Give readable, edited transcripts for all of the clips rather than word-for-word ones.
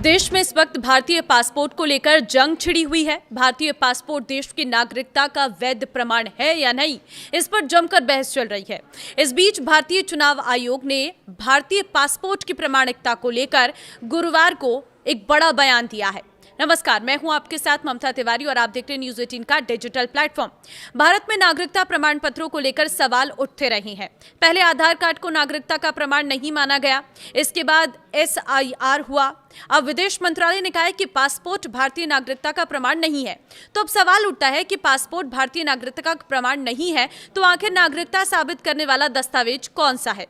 देश में इस वक्त भारतीय पासपोर्ट को लेकर जंग छिड़ी हुई है। भारतीय पासपोर्ट देश की नागरिकता का वैध प्रमाण है या नहीं, इस पर जमकर बहस चल रही है। इस बीच भारतीय चुनाव आयोग ने भारतीय पासपोर्ट की प्रामाणिकता को लेकर गुरुवार को एक बड़ा बयान दिया है। नमस्कार, मैं हूं आपके साथ ममता तिवारी और आप देख रहे हैं न्यूज 18 का डिजिटल प्लेटफॉर्म। भारत में नागरिकता प्रमाण पत्रों को लेकर सवाल उठते रहे हैं। पहले आधार कार्ड को नागरिकता का प्रमाण नहीं माना गया, इसके बाद SIR हुआ। अब विदेश मंत्रालय ने कहा है कि पासपोर्ट भारतीय नागरिकता का प्रमाण नहीं है। तो अब सवाल उठता है कि पासपोर्ट भारतीय नागरिकता का प्रमाण नहीं है तो आखिर नागरिकता साबित करने वाला दस्तावेज कौन सा है?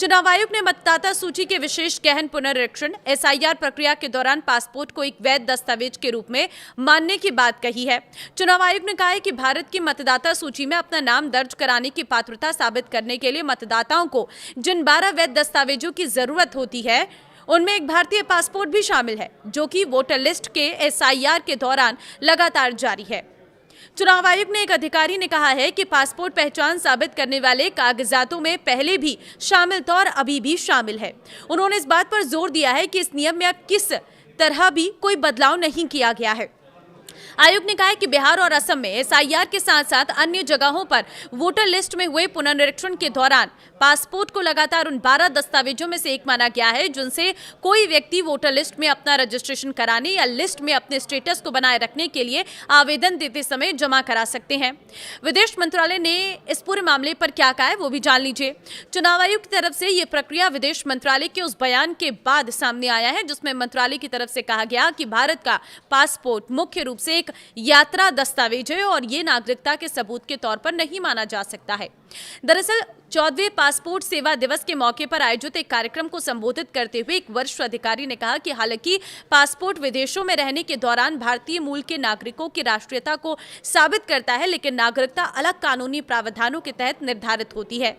चुनाव आयोग ने मतदाता सूची के विशेष गहन पुनरीक्षण SIR प्रक्रिया के दौरान पासपोर्ट को एक वैध दस्तावेज के रूप में मानने की बात कही है। चुनाव आयोग ने कहा है कि भारत की मतदाता सूची में अपना नाम दर्ज कराने की पात्रता साबित करने के लिए मतदाताओं को जिन 12 वैध दस्तावेजों की जरूरत होती है उनमें एक भारतीय पासपोर्ट भी शामिल है, जो कि वोटर लिस्ट के SIR के दौरान लगातार जारी है। चुनाव आयोग ने एक अधिकारी ने कहा है कि पासपोर्ट पहचान साबित करने वाले कागजातों में पहले भी शामिल था और अभी भी शामिल है। उन्होंने इस बात पर जोर दिया है कि इस नियम में अब किस तरह भी कोई बदलाव नहीं किया गया है। आयोग ने कहा है कि बिहार और असम में SIR के साथ साथ अन्य जगहों पर वोटर लिस्ट में हुए पुनरीक्षण के दौरान पासपोर्ट को लगातार उन 12 दस्तावेजों में से एक माना गया है जिनसे कोई व्यक्ति वोटर लिस्ट में अपना रजिस्ट्रेशन कराने या लिस्ट में अपने स्टेटस को बनाए रखने के लिए आवेदन देते समय जमा करा सकते हैं। विदेश मंत्रालय ने इस पूरे मामले पर क्या कहा है वो भी जान लीजिए। चुनाव आयोग की तरफ से ये प्रक्रिया विदेश मंत्रालय के उस बयान के बाद सामने आया है जिसमें मंत्रालय की तरफ से कहा गया कि भारत का पासपोर्ट मुख्य रूप से एक यात्रा दस्तावेज है और ये नागरिकता के सबूत के तौर पर नहीं माना जा सकता है। दरअसल 14वें पासपोर्ट सेवा दिवस के मौके पर आयोजित एक कार्यक्रम को संबोधित करते हुए एक वरिष्ठ अधिकारी ने कहा कि हालांकि पासपोर्ट विदेशों में रहने के दौरान भारतीय मूल के नागरिकों की राष्ट्रीयता को साबित करता है, लेकिन नागरिकता अलग कानूनी प्रावधानों के तहत निर्धारित होती है।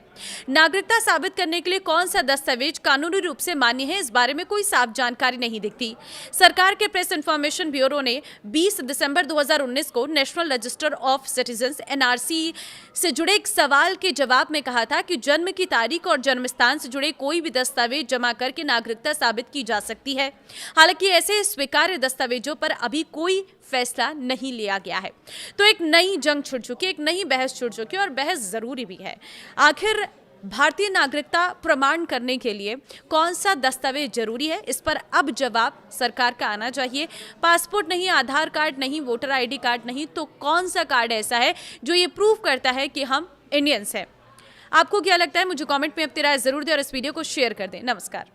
नागरिकता साबित करने के लिए कौन सा दस्तावेज कानूनी रूप से मान्य है, इस बारे में कोई साफ जानकारी नहीं दिखती। सरकार के प्रेस इंफॉर्मेशन ब्यूरो ने 20 दिसंबर 2019 को national register of citizens NRC से जुड़े एक सवाल के जवाब में कहा था कि जन्म की तारीख और जन्म स्थान से जुड़े कोई भी दस्तावेज जमा करके नागरिकता साबित की जा सकती है। हालांकि ऐसे स्वीकार्य दस्तावेजों पर अभी कोई फैसला नहीं लिया गया है। तो एक नई जंग छिड़ चुकी है, एक नई बहस छिड़ चुकी है और बहस जरूरी भी है। आखिर भारतीय नागरिकता प्रमाण करने के लिए कौन सा दस्तावेज जरूरी है, इस पर अब जवाब सरकार का आना चाहिए। पासपोर्ट नहीं, आधार कार्ड नहीं, वोटर ID कार्ड नहीं, तो कौन सा कार्ड ऐसा है जो ये प्रूव करता है कि हम इंडियंस हैं? आपको क्या लगता है? मुझे कमेंट में अपनी राय जरूर दें और इस वीडियो को शेयर कर दें। नमस्कार।